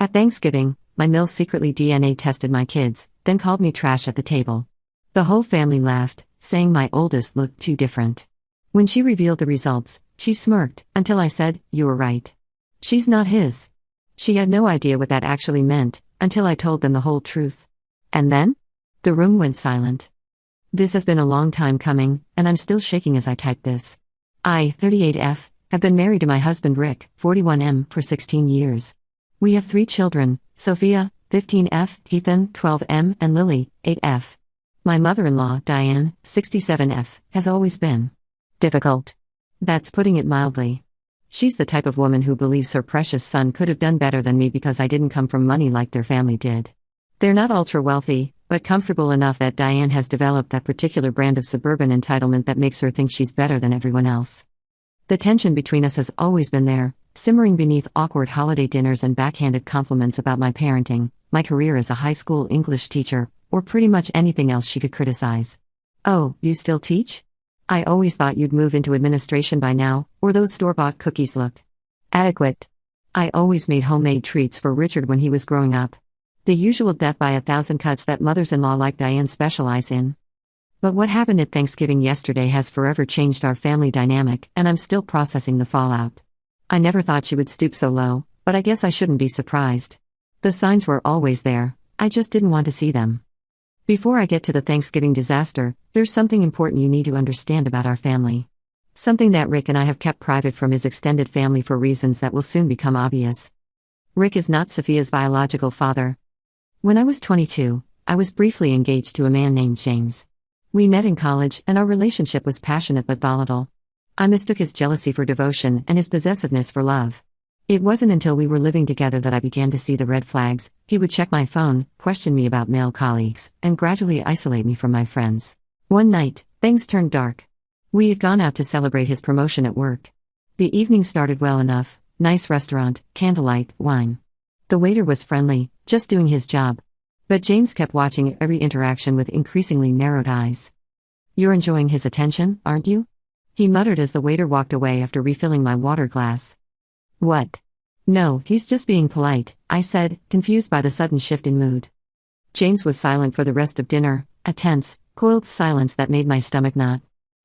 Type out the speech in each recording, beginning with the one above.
At Thanksgiving, my Mills secretly DNA tested my kids, then called me trash at the table. The whole family laughed, saying my oldest looked too different. When she revealed the results, she smirked, until I said, "You were right. She's not his." She had no idea what that actually meant, until I told them the whole truth. And then? The room went silent. This has been a long time coming, and I'm still shaking as I type this. I, 38F, have been married to my husband Rick, 41M, for 16 years. We have 3 children, Sophia, 15F, Ethan, 12M, and Lily, 8F. My mother-in-law, Diane, 67F, has always been difficult. That's putting it mildly. She's the type of woman who believes her precious son could have done better than me because I didn't come from money like their family did. They're not ultra-wealthy, but comfortable enough that Diane has developed that particular brand of suburban entitlement that makes her think she's better than everyone else. The tension between us has always been there, simmering beneath awkward holiday dinners and backhanded compliments about my parenting, my career as a high school English teacher, or pretty much anything else she could criticize. "Oh, you still teach? I always thought you'd move into administration by now, or those store-bought cookies look adequate." I always made homemade treats for Richard when he was growing up. The usual death by 1,000 cuts that mothers-in-law like Diane specialize in. But what happened at Thanksgiving yesterday has forever changed our family dynamic, and I'm still processing the fallout. I never thought she would stoop so low, but I guess I shouldn't be surprised. The signs were always there, I just didn't want to see them. Before I get to the Thanksgiving disaster, there's something important you need to understand about our family. Something that Rick and I have kept private from his extended family for reasons that will soon become obvious. Rick is not Sophia's biological father. When I was 22, I was briefly engaged to a man named James. We met in college, and our relationship was passionate but volatile. I mistook his jealousy for devotion and his possessiveness for love. It wasn't until we were living together that I began to see the red flags. He would check my phone, question me about male colleagues, and gradually isolate me from my friends. One night, things turned dark. We had gone out to celebrate his promotion at work. The evening started well enough, nice restaurant, candlelight, wine. The waiter was friendly, just doing his job. But James kept watching every interaction with increasingly narrowed eyes. "You're enjoying his attention, aren't you?" he muttered as the waiter walked away after refilling my water glass. "What?" "No, he's just being polite," I said, confused by the sudden shift in mood. James was silent for the rest of dinner, a tense, coiled silence that made my stomach knot.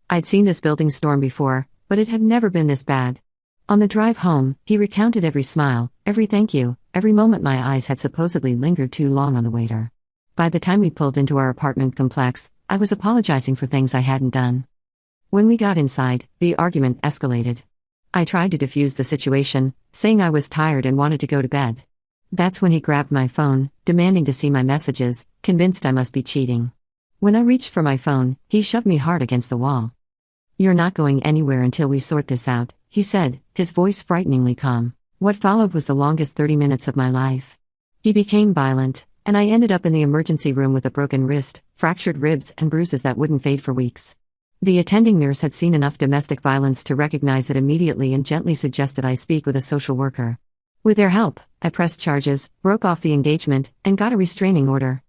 I'd seen this building storm before, but it had never been this bad. On the drive home, he recounted every smile, every thank you, every moment my eyes had supposedly lingered too long on the waiter. By the time we pulled into our apartment complex, I was apologizing for things I hadn't done. When we got inside, the argument escalated. I tried to defuse the situation, saying I was tired and wanted to go to bed. That's when he grabbed my phone, demanding to see my messages, convinced I must be cheating. When I reached for my phone, he shoved me hard against the wall. "You're not going anywhere until we sort this out," he said, his voice frighteningly calm. What followed was the longest 30 minutes of my life. He became violent, and I ended up in the emergency room with a broken wrist, fractured ribs, and bruises that wouldn't fade for weeks. The attending nurse had seen enough domestic violence to recognize it immediately and gently suggested I speak with a social worker. With their help, I pressed charges, broke off the engagement, and got a restraining order.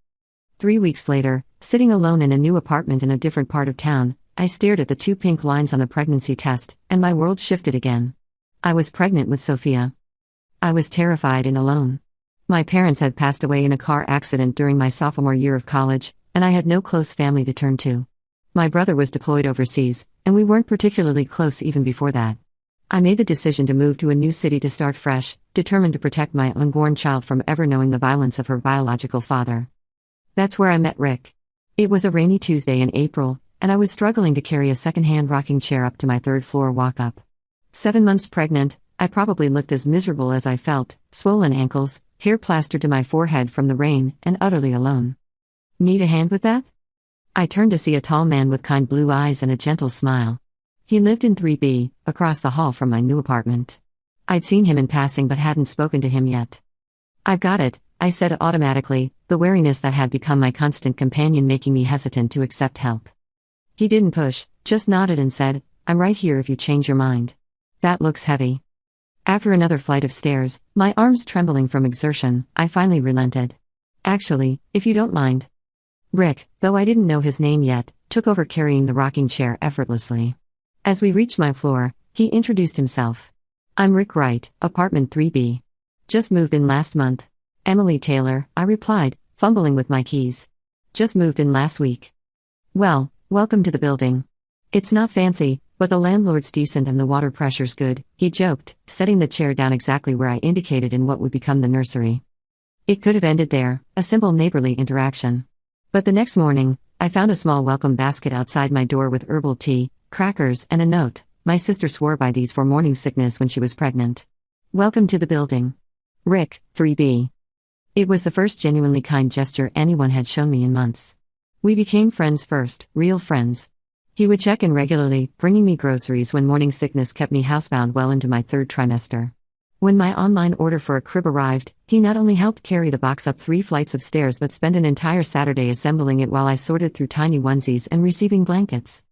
3 weeks later, sitting alone in a new apartment in a different part of town, I stared at the 2 pink lines on the pregnancy test, and my world shifted again. I was pregnant with Sophia. I was terrified and alone. My parents had passed away in a car accident during my sophomore year of college, and I had no close family to turn to. My brother was deployed overseas, and we weren't particularly close even before that. I made the decision to move to a new city to start fresh, determined to protect my unborn child from ever knowing the violence of her biological father. That's where I met Rick. It was a rainy Tuesday in April, and I was struggling to carry a second-hand rocking chair up to my 3rd-floor walk-up. 7 months pregnant, I probably looked as miserable as I felt, swollen ankles, hair plastered to my forehead from the rain, and utterly alone. "Need a hand with that?" I turned to see a tall man with kind blue eyes and a gentle smile. He lived in 3B, across the hall from my new apartment. I'd seen him in passing but hadn't spoken to him yet. "I've got it," I said automatically, the wariness that had become my constant companion making me hesitant to accept help. He didn't push, just nodded and said, "I'm right here if you change your mind." "That looks heavy." After another flight of stairs, my arms trembling from exertion, I finally relented. "Actually, if you don't mind." Rick, though I didn't know his name yet, took over carrying the rocking chair effortlessly. As we reached my floor, he introduced himself. "I'm Rick Wright, apartment 3B. Just moved in last month." Emily Taylor, I replied, fumbling with my keys. Just moved in last week. Well, welcome to the building. It's not fancy, but the landlord's decent and the water pressure's good, he joked, setting the chair down exactly where I indicated in what would become the nursery. It could have ended there, a simple neighborly interaction. But the next morning, I found a small welcome basket outside my door with herbal tea, crackers, and a note. My sister swore by these for morning sickness when she was pregnant. Welcome to the building. Rick, 3B. It was the first genuinely kind gesture anyone had shown me in months. We became friends first, real friends. He would check in regularly, bringing me groceries when morning sickness kept me housebound well into my third trimester. When my online order for a crib arrived, he not only helped carry the box up 3 flights of stairs but spent an entire Saturday assembling it while I sorted through tiny onesies and receiving blankets.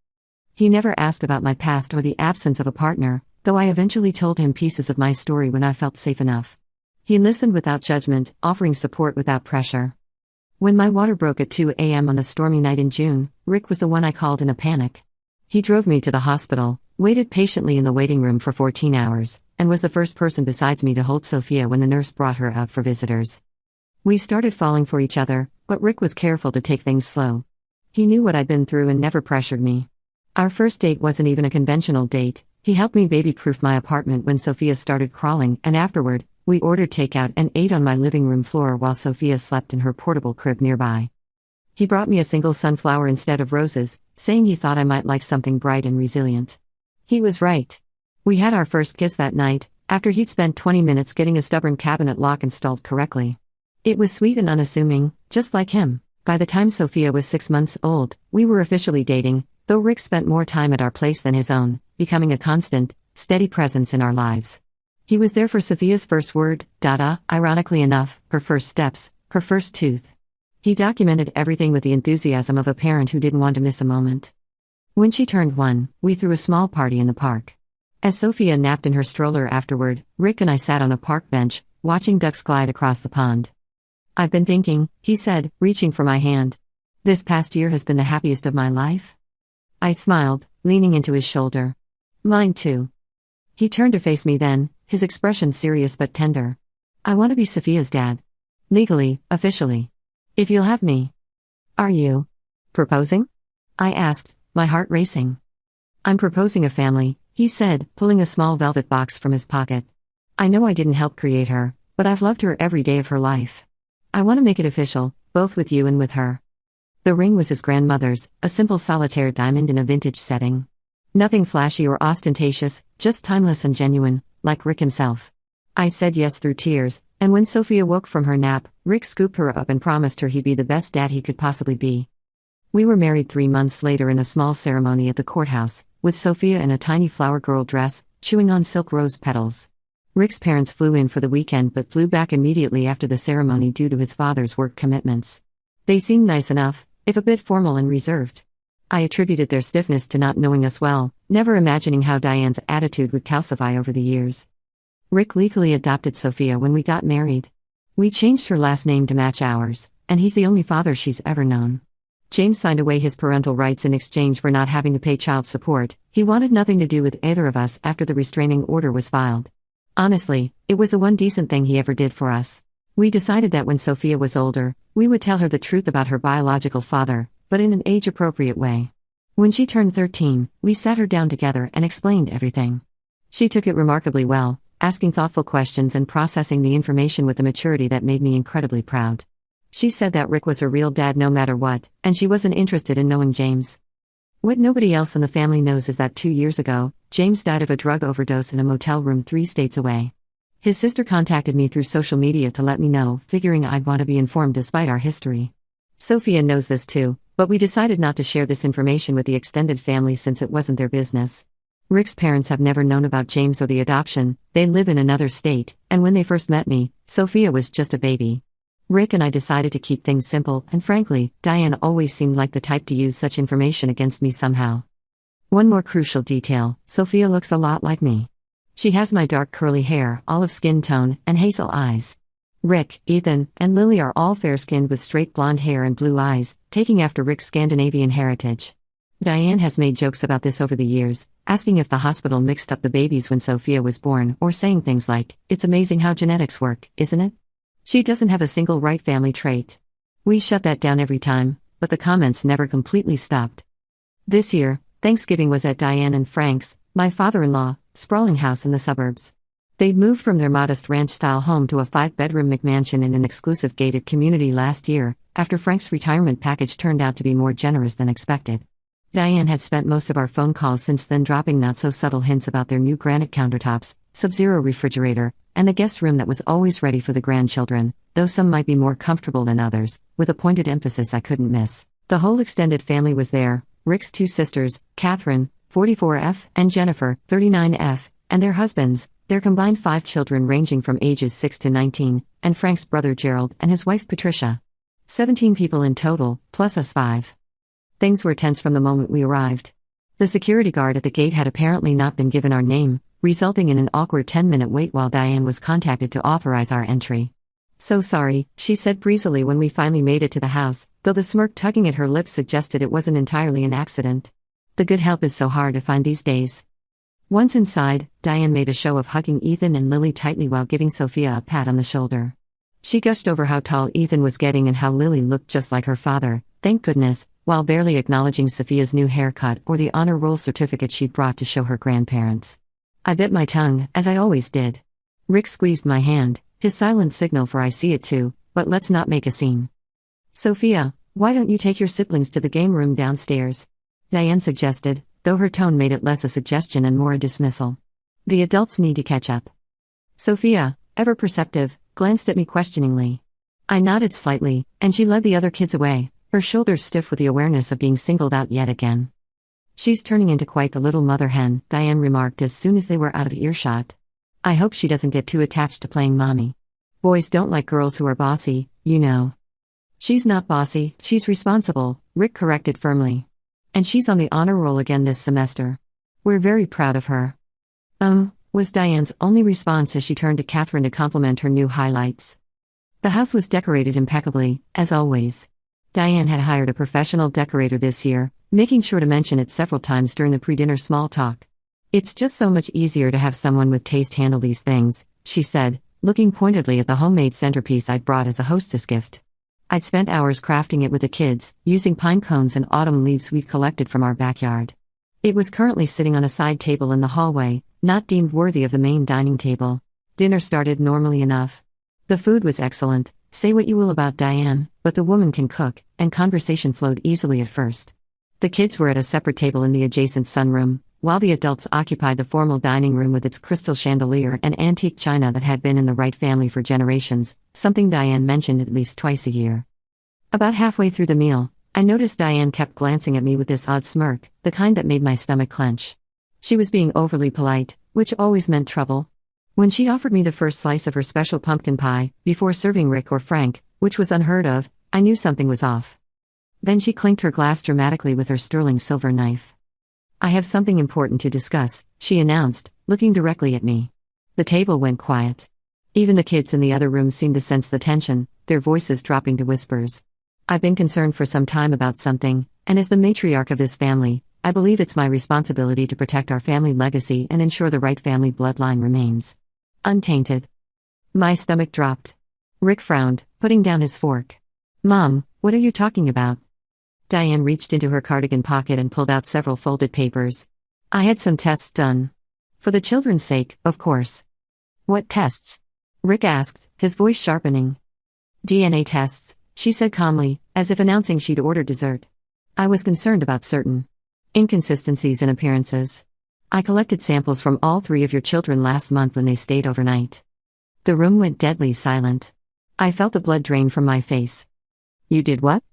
He never asked about my past or the absence of a partner, though I eventually told him pieces of my story when I felt safe enough. He listened without judgment, offering support without pressure. When my water broke at 2 a.m. on a stormy night in June, Rick was the one I called in a panic. He drove me to the hospital, waited patiently in the waiting room for 14 hours, and was the first person besides me to hold Sophia when the nurse brought her out for visitors. We started falling for each other, but Rick was careful to take things slow. He knew what I'd been through and never pressured me. Our first date wasn't even a conventional date. He helped me baby-proof my apartment when Sophia started crawling, and afterward, we ordered takeout and ate on my living room floor while Sophia slept in her portable crib nearby. He brought me a single sunflower instead of roses, saying he thought I might like something bright and resilient. He was right. We had our first kiss that night, after he'd spent 20 minutes getting a stubborn cabinet lock installed correctly. It was sweet and unassuming, just like him. By the time Sophia was 6 months old, we were officially dating, though Rick spent more time at our place than his own, becoming a constant, steady presence in our lives. He was there for Sophia's first word, Dada, ironically enough, her first steps, her first tooth. He documented everything with the enthusiasm of a parent who didn't want to miss a moment. When she turned 1, we threw a small party in the park. As Sophia napped in her stroller afterward, Rick and I sat on a park bench, watching ducks glide across the pond. I've been thinking, he said, reaching for my hand. This past year has been the happiest of my life. I smiled, leaning into his shoulder. Mine too. He turned to face me then, his expression serious but tender. I want to be Sophia's dad. Legally, officially. If you'll have me. Are you proposing? I asked, my heart racing. I'm proposing a family, he said, pulling a small velvet box from his pocket. I know I didn't help create her, but I've loved her every day of her life. I want to make it official, both with you and with her. The ring was his grandmother's, a simple solitaire diamond in a vintage setting. Nothing flashy or ostentatious, just timeless and genuine, like Rick himself. I said yes through tears, and when Sophia woke from her nap, Rick scooped her up and promised her he'd be the best dad he could possibly be. We were married 3 months later in a small ceremony at the courthouse, with Sophia in a tiny flower girl dress, chewing on silk rose petals. Rick's parents flew in for the weekend but flew back immediately after the ceremony due to his father's work commitments. They seemed nice enough, if a bit formal and reserved. I attributed their stiffness to not knowing us well, never imagining how Diane's attitude would calcify over the years. Rick legally adopted Sophia when we got married. We changed her last name to match ours, and he's the only father she's ever known. James signed away his parental rights in exchange for not having to pay child support. He wanted nothing to do with either of us after the restraining order was filed. Honestly, it was the one decent thing he ever did for us. We decided that when Sophia was older, we would tell her the truth about her biological father, but in an age-appropriate way. When she turned 13, we sat her down together and explained everything. She took it remarkably well, asking thoughtful questions and processing the information with a maturity that made me incredibly proud. She said that Rick was her real dad no matter what, and she wasn't interested in knowing James. What nobody else in the family knows is that 2 years ago, James died of a drug overdose in a motel room 3 states away. His sister contacted me through social media to let me know, figuring I'd want to be informed despite our history. Sophia knows this too, but we decided not to share this information with the extended family since it wasn't their business. Rick's parents have never known about James or the adoption. They live in another state, and when they first met me, Sophia was just a baby. Rick and I decided to keep things simple, and frankly, Diane always seemed like the type to use such information against me somehow. One more crucial detail, Sophia looks a lot like me. She has my dark curly hair, olive skin tone, and hazel eyes. Rick, Ethan, and Lily are all fair-skinned with straight blonde hair and blue eyes, taking after Rick's Scandinavian heritage. Diane has made jokes about this over the years, asking if the hospital mixed up the babies when Sophia was born, or saying things like, "It's amazing how genetics work, isn't it?" She doesn't have a single right family trait. We shut that down every time, but the comments never completely stopped. This year, Thanksgiving was at Diane and Frank's, my father-in-law, sprawling house in the suburbs. They'd moved from their modest ranch-style home to a 5-bedroom McMansion in an exclusive gated community last year, after Frank's retirement package turned out to be more generous than expected. Diane had spent most of our phone calls since then dropping not-so-subtle hints about their new granite countertops, sub-zero refrigerator, and the guest room that was always ready for the grandchildren, though some might be more comfortable than others, with a pointed emphasis I couldn't miss. The whole extended family was there: Rick's 2 sisters, Catherine, 44F, and Jennifer, 39F, and their husbands, their combined 5 children ranging from ages 6 to 19, and Frank's brother Gerald and his wife Patricia. 17 people in total, plus us 5. Things were tense from the moment we arrived. The security guard at the gate had apparently not been given our name, resulting in an awkward 10-minute wait while Diane was contacted to authorize our entry. "So sorry," she said breezily when we finally made it to the house, though the smirk tugging at her lips suggested it wasn't entirely an accident. The good help is so hard to find these days. Once inside, Diane made a show of hugging Ethan and Lily tightly while giving Sophia a pat on the shoulder. She gushed over how tall Ethan was getting and how Lily looked just like her father, thank goodness, while barely acknowledging Sophia's new haircut or the honor roll certificate she'd brought to show her grandparents. I bit my tongue, as I always did. Rick squeezed my hand, his silent signal for "I see it too, but let's not make a scene." "Sophia, why don't you take your siblings to the game room downstairs?" Diane suggested, though her tone made it less a suggestion and more a dismissal. "The adults need to catch up." Sophia, ever perceptive, glanced at me questioningly. I nodded slightly, and she led the other kids away, her shoulders stiff with the awareness of being singled out yet again. "She's turning into quite the little mother hen," Diane remarked as soon as they were out of earshot. "I hope she doesn't get too attached to playing mommy. Boys don't like girls who are bossy, you know." "She's not bossy, she's responsible," Rick corrected firmly. "And she's on the honor roll again this semester. We're very proud of her." Was Diane's only response as she turned to Catherine to compliment her new highlights. The house was decorated impeccably, as always. Diane had hired a professional decorator this year, making sure to mention it several times during the pre-dinner small talk. "It's just so much easier to have someone with taste handle these things," she said, looking pointedly at the homemade centerpiece I'd brought as a hostess gift. I'd spent hours crafting it with the kids, using pine cones and autumn leaves we'd collected from our backyard. It was currently sitting on a side table in the hallway, not deemed worthy of the main dining table. Dinner started normally enough. The food was excellent, say what you will about Diane, but the woman can cook, and conversation flowed easily at first. The kids were at a separate table in the adjacent sunroom, while the adults occupied the formal dining room with its crystal chandelier and antique china that had been in the Wright family for generations, something Diane mentioned at least twice a year. About halfway through the meal, I noticed Diane kept glancing at me with this odd smirk, the kind that made my stomach clench. She was being overly polite, which always meant trouble. When she offered me the first slice of her special pumpkin pie, before serving Rick or Frank, which was unheard of, I knew something was off. Then she clinked her glass dramatically with her sterling silver knife. "I have something important to discuss," she announced, looking directly at me. The table went quiet. Even the kids in the other room seemed to sense the tension, their voices dropping to whispers. "I've been concerned for some time about something, and as the matriarch of this family, I believe it's my responsibility to protect our family legacy and ensure the Wright family bloodline remains untainted." My stomach dropped. Rick frowned, putting down his fork. "Mom, what are you talking about?" Diane reached into her cardigan pocket and pulled out several folded papers. "I had some tests done. For the children's sake, of course." "What tests?" Rick asked, his voice sharpening. "DNA tests," she said calmly, as if announcing she'd ordered dessert. I was concerned about certain inconsistencies in appearances. "I collected samples from all 3 of your children last month when they stayed overnight." The room went deadly silent. I felt the blood drain from my face. "You did what?"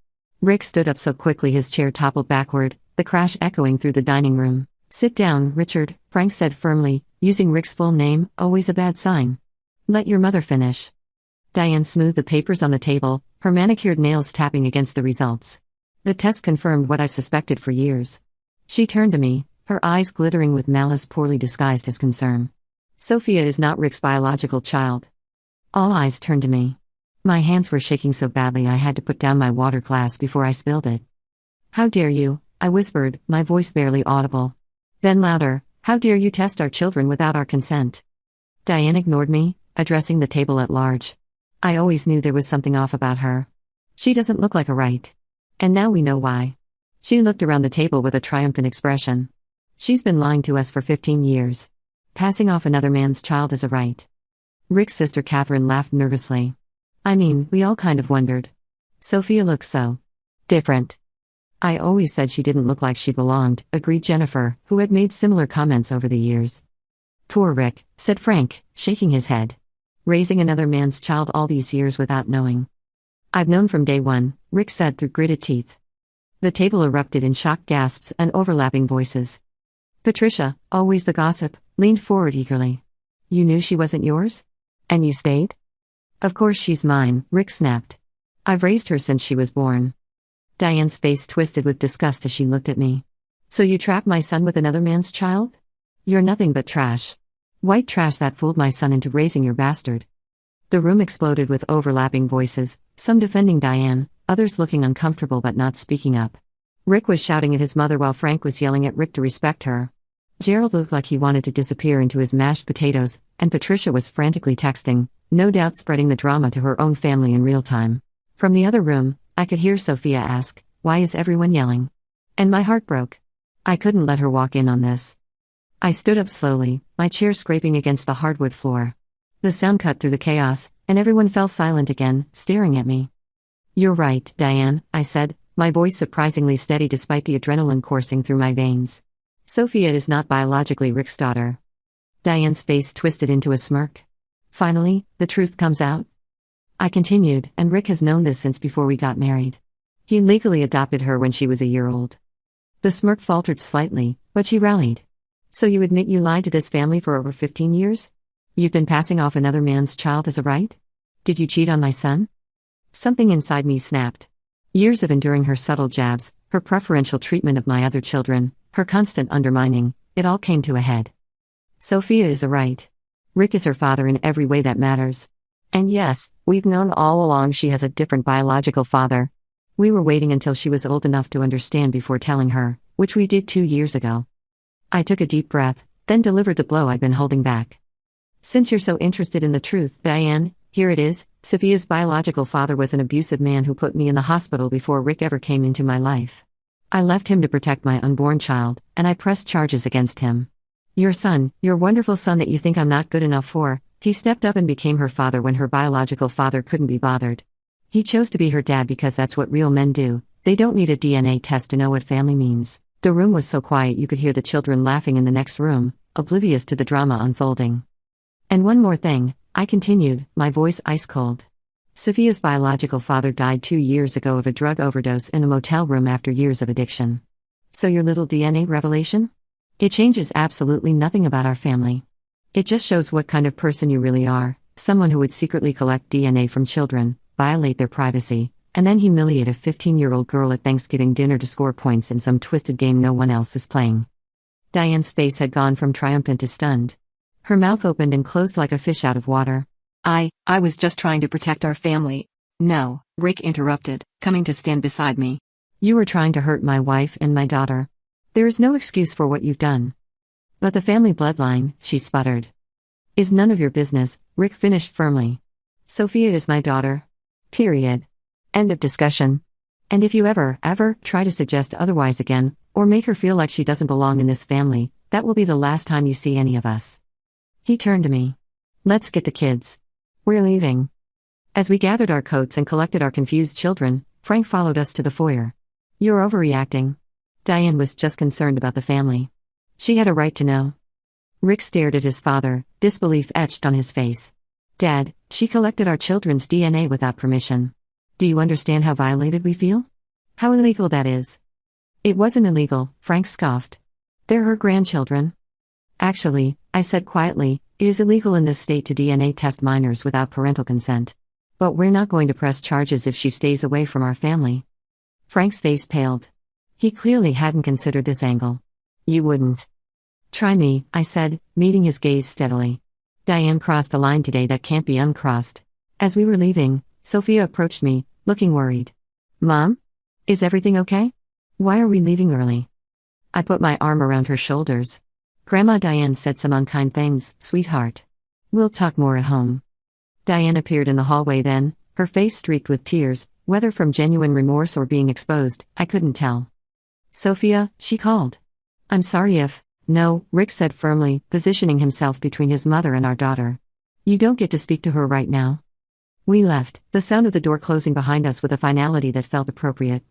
Rick stood up so quickly his chair toppled backward, the crash echoing through the dining room. "Sit down, Richard," Frank said firmly, using Rick's full name, always a bad sign. "Let your mother finish." Diane smoothed the papers on the table, her manicured nails tapping against the results. "The test confirmed what I've suspected for years." She turned to me, her eyes glittering with malice poorly disguised as concern. "Sophia is not Rick's biological child." All eyes turned to me. My hands were shaking so badly I had to put down my water glass before I spilled it. "How dare you?" I whispered, my voice barely audible. Then louder, "How dare you test our children without our consent?" Diane ignored me, addressing the table at large. I always knew there was something off about her. She doesn't look like a right. And now we know why. She looked around the table with a triumphant expression. She's been lying to us for 15 years. Passing off another man's child as a right. Rick's sister Catherine laughed nervously. I mean, we all kind of wondered. Sophia looks so different. I always said she didn't look like she belonged, agreed Jennifer, who had made similar comments over the years. Poor Rick, said Frank, shaking his head. Raising another man's child all these years without knowing. I've known from day one, Rick said through gritted teeth. The table erupted in shocked gasps and overlapping voices. Patricia, always the gossip, leaned forward eagerly. You knew she wasn't yours? And you stayed? Of course she's mine, Rick snapped. I've raised her since she was born. Diane's face twisted with disgust as she looked at me. So you trapped my son with another man's child? You're nothing but trash. White trash that fooled my son into raising your bastard. The room exploded with overlapping voices, some defending Diane, others looking uncomfortable but not speaking up. Rick was shouting at his mother while Frank was yelling at Rick to respect her. Gerald looked like he wanted to disappear into his mashed potatoes, and Patricia was frantically texting, no doubt spreading the drama to her own family in real time. From the other room, I could hear Sophia ask, "Why is everyone yelling?" And my heart broke. I couldn't let her walk in on this. I stood up slowly, my chair scraping against the hardwood floor. The sound cut through the chaos, and everyone fell silent again, staring at me. You're right, Diane, I said, my voice surprisingly steady despite the adrenaline coursing through my veins. Sophia is not biologically Rick's daughter. Diane's face twisted into a smirk. Finally, the truth comes out. I continued, and Rick has known this since before we got married. He legally adopted her when she was a year old. The smirk faltered slightly, but she rallied. So you admit you lied to this family for over 15 years? You've been passing off another man's child as a right? Did you cheat on my son? Something inside me snapped. Years of enduring her subtle jabs, her preferential treatment of my other children, her constant undermining, it all came to a head. Sophia is a right. Rick is her father in every way that matters. And yes, we've known all along she has a different biological father. We were waiting until she was old enough to understand before telling her, which we did 2 years ago. I took a deep breath, then delivered the blow I'd been holding back. Since you're so interested in the truth, Diane, here it is. Sophia's biological father was an abusive man who put me in the hospital before Rick ever came into my life. I left him to protect my unborn child, and I pressed charges against him. Your son, your wonderful son that you think I'm not good enough for, he stepped up and became her father when her biological father couldn't be bothered. He chose to be her dad because that's what real men do. They don't need a DNA test to know what family means. The room was so quiet you could hear the children laughing in the next room, oblivious to the drama unfolding. And one more thing, I continued, my voice ice cold. Sophia's biological father died 2 years ago of a drug overdose in a motel room after years of addiction. So your little DNA revelation? It changes absolutely nothing about our family. It just shows what kind of person you really are, someone who would secretly collect DNA from children, violate their privacy, and then humiliate a 15-year-old girl at Thanksgiving dinner to score points in some twisted game no one else is playing. Diane's face had gone from triumphant to stunned. Her mouth opened and closed like a fish out of water. I was just trying to protect our family. No, Rick interrupted, coming to stand beside me. You were trying to hurt my wife and my daughter. There is no excuse for what you've done. But the family bloodline, she sputtered. Is none of your business, Rick finished firmly. Sophia is my daughter. Period. End of discussion. And if you ever try to suggest otherwise again, or make her feel like she doesn't belong in this family, that will be the last time you see any of us. He turned to me. Let's get the kids. We're leaving. As we gathered our coats and collected our confused children, Frank followed us to the foyer. You're overreacting. Diane was just concerned about the family. She had a right to know. Rick stared at his father, disbelief etched on his face. Dad, she collected our children's DNA without permission. Do you understand how violated we feel? How illegal that is? It wasn't illegal, Frank scoffed. They're her grandchildren. Actually, I said quietly, it is illegal in this state to DNA test minors without parental consent. But we're not going to press charges if she stays away from our family. Frank's face paled. He clearly hadn't considered this angle. You wouldn't. Try me, I said, meeting his gaze steadily. Diane crossed a line today that can't be uncrossed. As we were leaving, Sophia approached me, looking worried. Mom? Is everything okay? Why are we leaving early? I put my arm around her shoulders. Grandma Diane said some unkind things, sweetheart. We'll talk more at home. Diane appeared in the hallway then, her face streaked with tears, whether from genuine remorse or being exposed, I couldn't tell. "Sophia," she called. "I'm sorry if..." "No," Rick said firmly, positioning himself between his mother and our daughter. "You don't get to speak to her right now." We left, the sound of the door closing behind us with a finality that felt appropriate.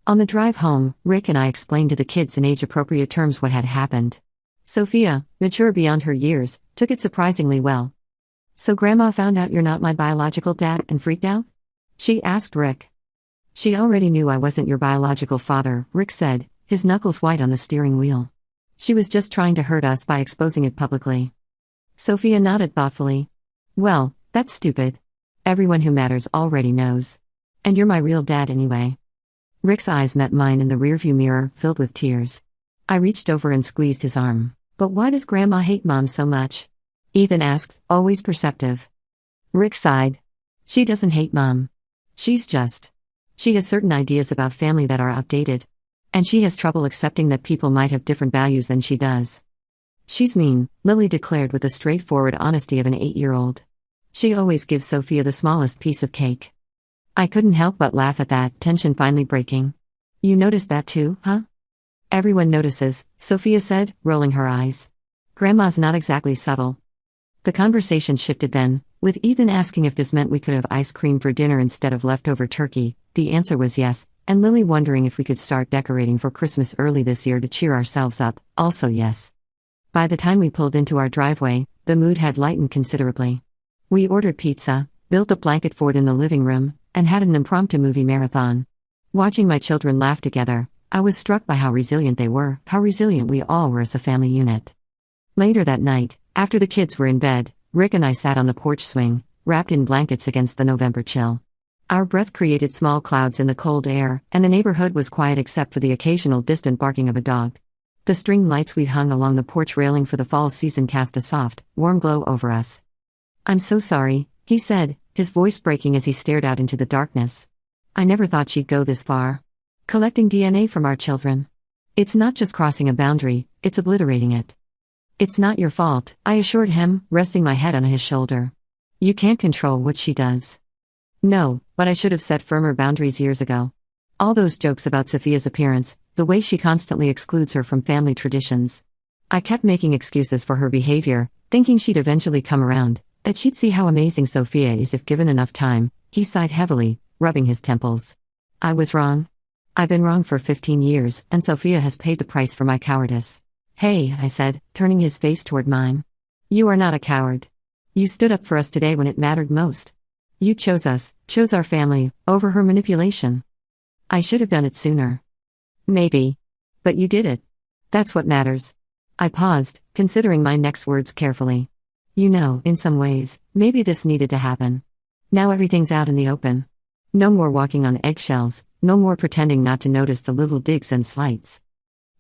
On the drive home, Rick and I explained to the kids in age-appropriate terms what had happened. Sophia, mature beyond her years, took it surprisingly well. "So Grandma found out you're not my biological dad and freaked out?" she asked Rick. "She already knew I wasn't your biological father," Rick said, his knuckles white on the steering wheel. "She was just trying to hurt us by exposing it publicly." Sophia nodded thoughtfully. "Well, that's stupid. Everyone who matters already knows. And you're my real dad anyway." Rick's eyes met mine in the rearview mirror, filled with tears. I reached over and squeezed his arm. "But why does Grandma hate Mom so much?" Ethan asked, always perceptive. Rick sighed. "She doesn't hate Mom. She has certain ideas about family that are outdated. And she has trouble accepting that people might have different values than she does." "She's mean," Lily declared with the straightforward honesty of an 8-year-old. "She always gives Sophia the smallest piece of cake." I couldn't help but laugh at that, tension finally breaking. "You noticed that too, huh?" "Everyone notices," Sophia said, rolling her eyes. "Grandma's not exactly subtle." The conversation shifted then, with Ethan asking if this meant we could have ice cream for dinner instead of leftover turkey. The answer was yes, and Lily wondering if we could start decorating for Christmas early this year to cheer ourselves up, also yes. By the time we pulled into our driveway, the mood had lightened considerably. We ordered pizza, built a blanket fort in the living room, and had an impromptu movie marathon. Watching my children laugh together, I was struck by how resilient they were, how resilient we all were as a family unit. Later that night, after the kids were in bed, Rick and I sat on the porch swing, wrapped in blankets against the November chill. Our breath created small clouds in the cold air, and the neighborhood was quiet except for the occasional distant barking of a dog. The string lights we'd hung along the porch railing for the fall season cast a soft, warm glow over us. "I'm so sorry," he said, his voice breaking as he stared out into the darkness. "I never thought she'd go this far. Collecting DNA from our children. It's not just crossing a boundary, it's obliterating it." "It's not your fault," I assured him, resting my head on his shoulder. "You can't control what she does." "No, but I should have set firmer boundaries years ago. All those jokes about Sophia's appearance, the way she constantly excludes her from family traditions. I kept making excuses for her behavior, thinking she'd eventually come around, that she'd see how amazing Sophia is if given enough time." He sighed heavily, rubbing his temples. "I was wrong. I've been wrong for 15 years, and Sophia has paid the price for my cowardice." "Hey," I said, turning his face toward mine. "You are not a coward. You stood up for us today when it mattered most. You chose us, chose our family, over her manipulation. I should have done it sooner. Maybe. But you did it. That's what matters." I paused, considering my next words carefully. "You know, in some ways, maybe this needed to happen. Now everything's out in the open. No more walking on eggshells, no more pretending not to notice the little digs and slights."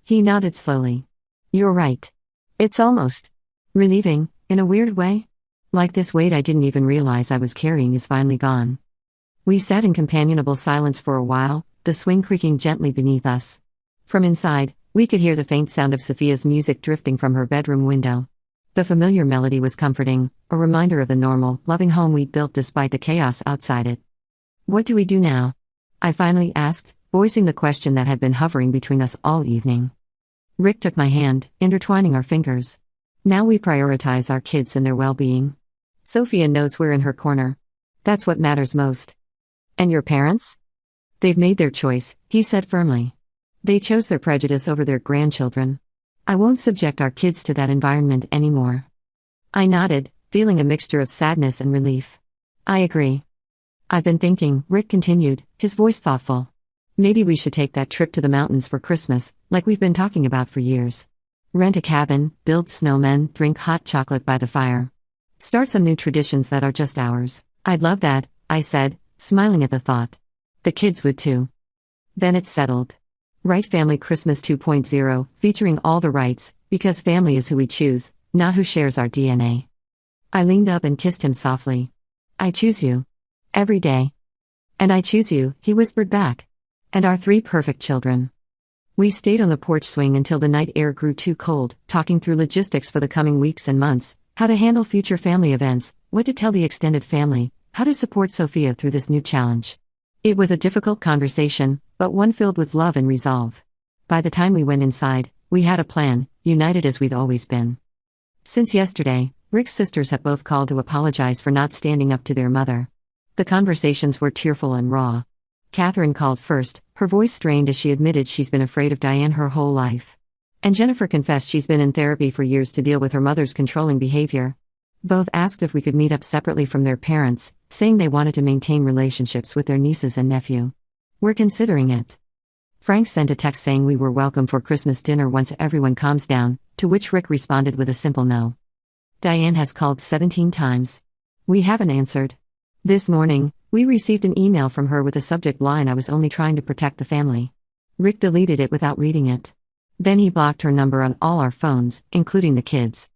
He nodded slowly. "You're right. It's almost relieving, in a weird way. Like this weight I didn't even realize I was carrying is finally gone." We sat in companionable silence for a while, the swing creaking gently beneath us. From inside, we could hear the faint sound of Sophia's music drifting from her bedroom window. The familiar melody was comforting, a reminder of the normal, loving home we'd built despite the chaos outside it. "What do we do now?" I finally asked, voicing the question that had been hovering between us all evening. Rick took my hand, intertwining our fingers. "Now we prioritize our kids and their well-being. Sophia knows we're in her corner. That's what matters most." "And your parents?" "They've made their choice," he said firmly. "They chose their prejudice over their grandchildren. I won't subject our kids to that environment anymore." I nodded, feeling a mixture of sadness and relief. "I agree. I've been thinking," Rick continued, his voice thoughtful. "Maybe we should take that trip to the mountains for Christmas, like we've been talking about for years. Rent a cabin, build snowmen, drink hot chocolate by the fire. Start some new traditions that are just ours." "I'd love that," I said, smiling at the thought. "The kids would too." Then it's settled. Right Family Christmas 2.0, featuring all the rights, because family is who we choose, not who shares our DNA. I leaned up and kissed him softly. "I choose you. Every day. And I choose you," he whispered back. "And our 3 perfect children." We stayed on the porch swing until the night air grew too cold, talking through logistics for the coming weeks and months, How to handle future family events, what to tell the extended family, how to support Sophia through this new challenge. It was a difficult conversation, but one filled with love and resolve. By the time we went inside, we had a plan, united as we'd always been. Since yesterday, Rick's sisters have both called to apologize for not standing up to their mother. The conversations were tearful and raw. Catherine called first, her voice strained as she admitted she's been afraid of Diane her whole life. And Jennifer confessed she's been in therapy for years to deal with her mother's controlling behavior. Both asked if we could meet up separately from their parents, saying they wanted to maintain relationships with their nieces and nephew. We're considering it. Frank sent a text saying we were welcome for Christmas dinner once everyone calms down, to which Rick responded with a simple no. Diane has called 17 times. We haven't answered. This morning, we received an email from her with a subject line "I was only trying to protect the family." Rick deleted it without reading it. Then he blocked her number on all our phones, including the kids.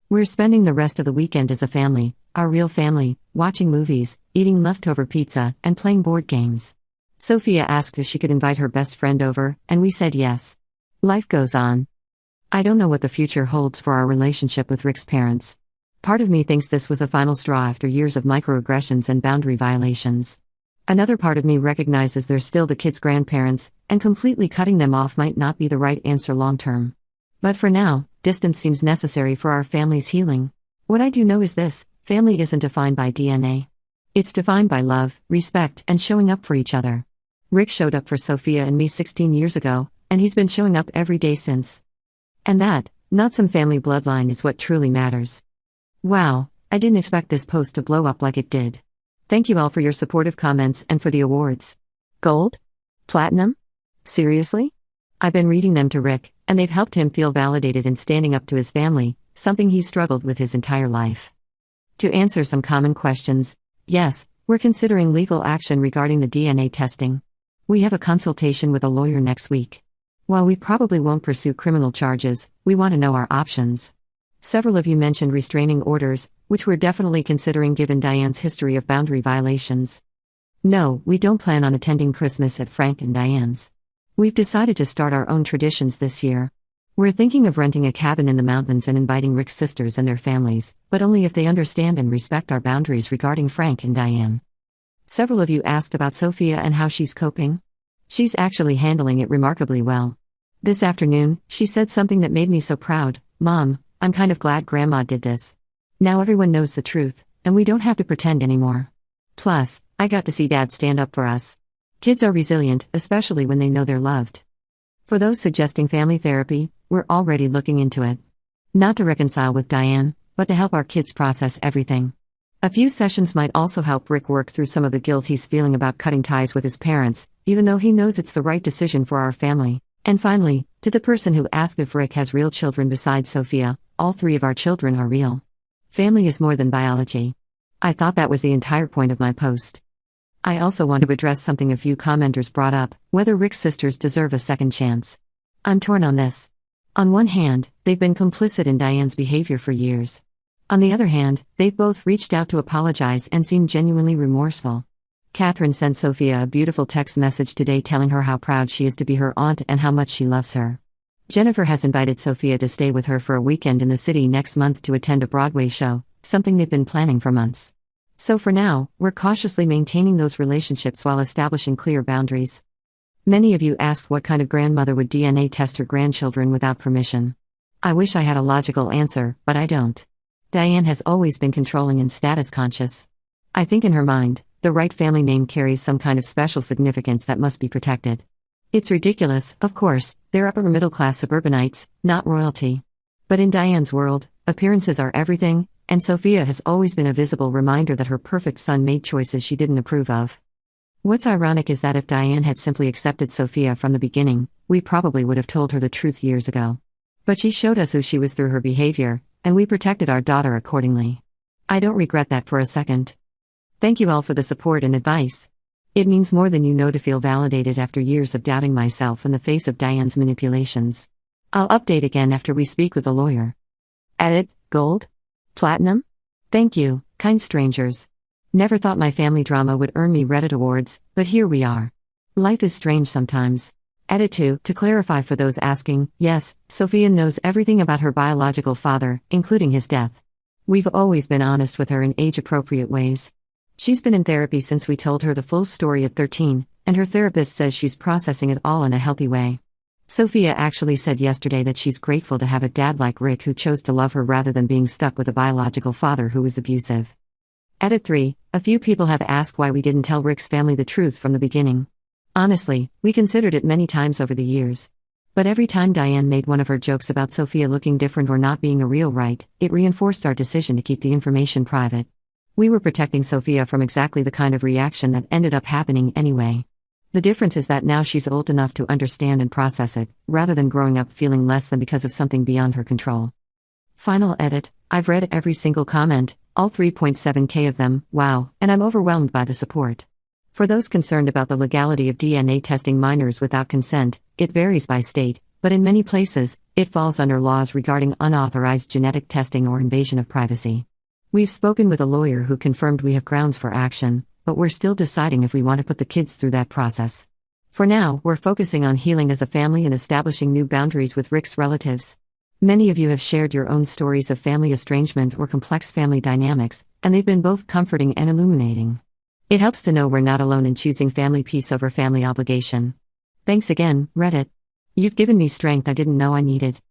We're spending the rest of the weekend as a family, our real family, watching movies, eating leftover pizza, and playing board games. Sophia asked if she could invite her best friend over, and we said yes. Life goes on. I don't know what the future holds for our relationship with Rick's parents. Part of me thinks this was a final straw after years of microaggressions and boundary violations. Another part of me recognizes they're still the kids' grandparents, and completely cutting them off might not be the right answer long term. But for now, distance seems necessary for our family's healing. What I do know is this: family isn't defined by DNA. It's defined by love, respect, and showing up for each other. Rick showed up for Sophia and me 16 years ago, and he's been showing up every day since. And that, not some family bloodline, is what truly matters. Wow, I didn't expect this post to blow up like it did. Thank you all for your supportive comments and for the awards. Gold? Platinum? Seriously? I've been reading them to Rick, and they've helped him feel validated in standing up to his family, something he's struggled with his entire life. To answer some common questions, yes, we're considering legal action regarding the DNA testing. We have a consultation with a lawyer next week. While we probably won't pursue criminal charges, we want to know our options. Several of you mentioned restraining orders, which we're definitely considering given Diane's history of boundary violations. No, we don't plan on attending Christmas at Frank and Diane's. We've decided to start our own traditions this year. We're thinking of renting a cabin in the mountains and inviting Rick's sisters and their families, but only if they understand and respect our boundaries regarding Frank and Diane. Several of you asked about Sophia and how she's coping. She's actually handling it remarkably well. This afternoon, she said something that made me so proud. "Mom, I'm kind of glad Grandma did this. Now everyone knows the truth, and we don't have to pretend anymore. Plus, I got to see Dad stand up for us." Kids are resilient, especially when they know they're loved. For those suggesting family therapy, we're already looking into it. Not to reconcile with Diane, but to help our kids process everything. A few sessions might also help Rick work through some of the guilt he's feeling about cutting ties with his parents, even though he knows it's the right decision for our family. And finally, to the person who asked if Rick has real children besides Sophia, all 3 of our children are real. Family is more than biology. I thought that was the entire point of my post. I also want to address something a few commenters brought up: whether Rick's sisters deserve a second chance. I'm torn on this. On one hand, they've been complicit in Diane's behavior for years. On the other hand, they've both reached out to apologize and seem genuinely remorseful. Catherine sent Sophia a beautiful text message today telling her how proud she is to be her aunt and how much she loves her. Jennifer has invited Sophia to stay with her for a weekend in the city next month to attend a Broadway show, something they've been planning for months. So for now, we're cautiously maintaining those relationships while establishing clear boundaries. Many of you asked what kind of grandmother would DNA test her grandchildren without permission. I wish I had a logical answer, but I don't. Diane has always been controlling and status conscious. I think in her mind, the Wright family name carries some kind of special significance that must be protected. It's ridiculous, of course, they're upper middle class suburbanites, not royalty. But in Diane's world, appearances are everything, and Sophia has always been a visible reminder that her perfect son made choices she didn't approve of. What's ironic is that if Diane had simply accepted Sophia from the beginning, we probably would have told her the truth years ago. But she showed us who she was through her behavior, and we protected our daughter accordingly. I don't regret that for a second. Thank you all for the support and advice. It means more than you know to feel validated after years of doubting myself in the face of Diane's manipulations. I'll update again after we speak with a lawyer. Edit, Gold? Platinum? Thank you, kind strangers. Never thought my family drama would earn me Reddit awards, but here we are. Life is strange sometimes. Edit 2, to clarify for those asking, yes, Sophia knows everything about her biological father, including his death. We've always been honest with her in age-appropriate ways. She's been in therapy since we told her the full story at 13, and her therapist says she's processing it all in a healthy way. Sophia actually said yesterday that she's grateful to have a dad like Rick who chose to love her rather than being stuck with a biological father who was abusive. Edit 3. A few people have asked why we didn't tell Rick's family the truth from the beginning. Honestly, we considered it many times over the years. But every time Diane made one of her jokes about Sophia looking different or not being a real right, it reinforced our decision to keep the information private. We were protecting Sophia from exactly the kind of reaction that ended up happening anyway. The difference is that now she's old enough to understand and process it, rather than growing up feeling less than because of something beyond her control. Final edit. I've read every single comment, all 3.7k of them, wow, and I'm overwhelmed by the support. For those concerned about the legality of DNA testing minors without consent, it varies by state, but in many places, it falls under laws regarding unauthorized genetic testing or invasion of privacy. We've spoken with a lawyer who confirmed we have grounds for action, but we're still deciding if we want to put the kids through that process. For now, we're focusing on healing as a family and establishing new boundaries with Rick's relatives. Many of you have shared your own stories of family estrangement or complex family dynamics, and they've been both comforting and illuminating. It helps to know we're not alone in choosing family peace over family obligation. Thanks again, Reddit. You've given me strength I didn't know I needed.